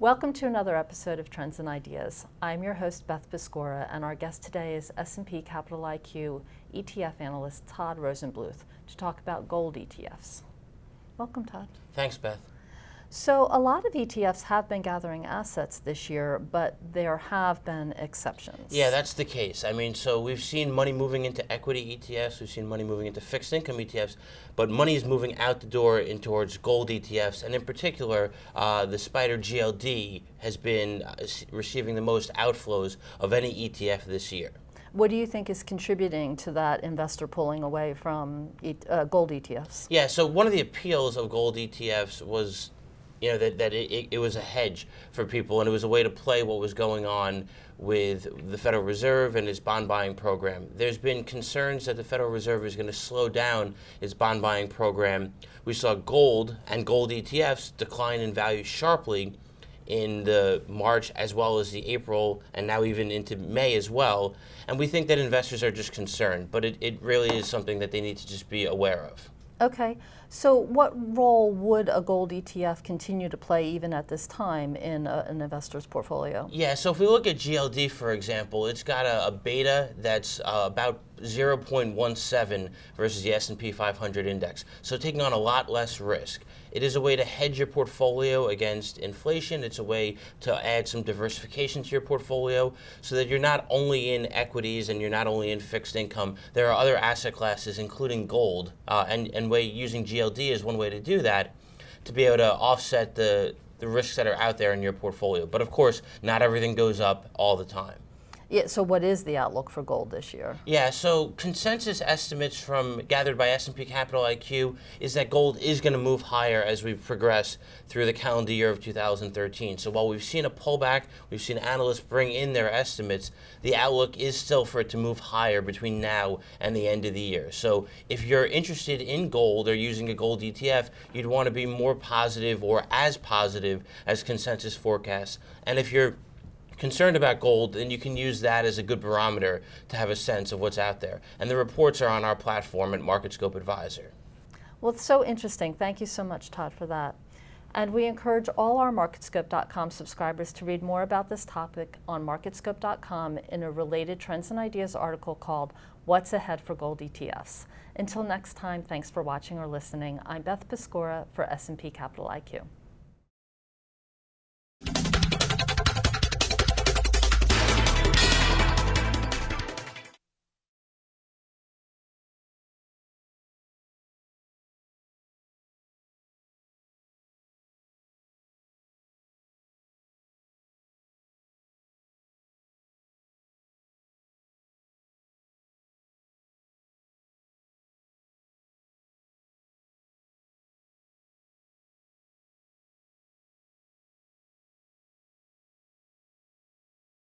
Welcome to another episode of Trends and Ideas. I'm your host, Beth Piscora, and our guest today is S&P Capital IQ ETF analyst Todd Rosenbluth to talk about gold ETFs. Welcome, Todd. Thanks, Beth. So a lot of ETFs have been gathering assets this year, but there have been exceptions. Yeah, that's the case. So we've seen money moving into equity ETFs, we've seen money moving into fixed income ETFs, but money is moving out the door in towards gold ETFs, and in particular, the SPDR GLD has been receiving the most outflows of any ETF this year. What do you think is contributing to that investor pulling away from gold ETFs? Yeah, so one of the appeals of gold ETFs was that it was a hedge for people, and it was a way to play what was going on with the Federal Reserve and its bond buying program. There's been concerns that the Federal Reserve is going to slow down its bond buying program. We saw gold and gold ETFs decline in value sharply in the March as well as the April, and now even into May as well. And we think that investors are just concerned, but it really is something that they need to just be aware of. Okay, so what role would a gold ETF continue to play even at this time in an investor's portfolio? Yeah, so if we look at GLD, for example, it's got a beta that's about 0.17 versus the S&P 500 index, so taking on a lot less risk. It is a way to hedge your portfolio against inflation. It's a way to add some diversification to your portfolio so that you're not only in equities and you're not only in fixed income. There are other asset classes, including gold, and using GLD is one way to do that, to be able to offset the risks that are out there in your portfolio. But of course, not everything goes up all the time. Yeah, so what is the outlook for gold this year? Yeah, so consensus estimates gathered by S&P Capital IQ is that gold is going to move higher as we progress through the calendar year of 2013. So while we've seen a pullback, we've seen analysts bring in their estimates, the outlook is still for it to move higher between now and the end of the year. So if you're interested in gold or using a gold ETF, you'd want to be more positive or as positive as consensus forecasts. And if you're concerned about gold, then you can use that as a good barometer to have a sense of what's out there. And the reports are on our platform at MarketScope Advisor. Well, it's so interesting. Thank you so much, Todd, for that. And we encourage all our MarketScope.com subscribers to read more about this topic on MarketScope.com in a related Trends and Ideas article called What's Ahead for Gold ETFs. Until next time, thanks for watching or listening. I'm Beth Piscora for S&P Capital IQ.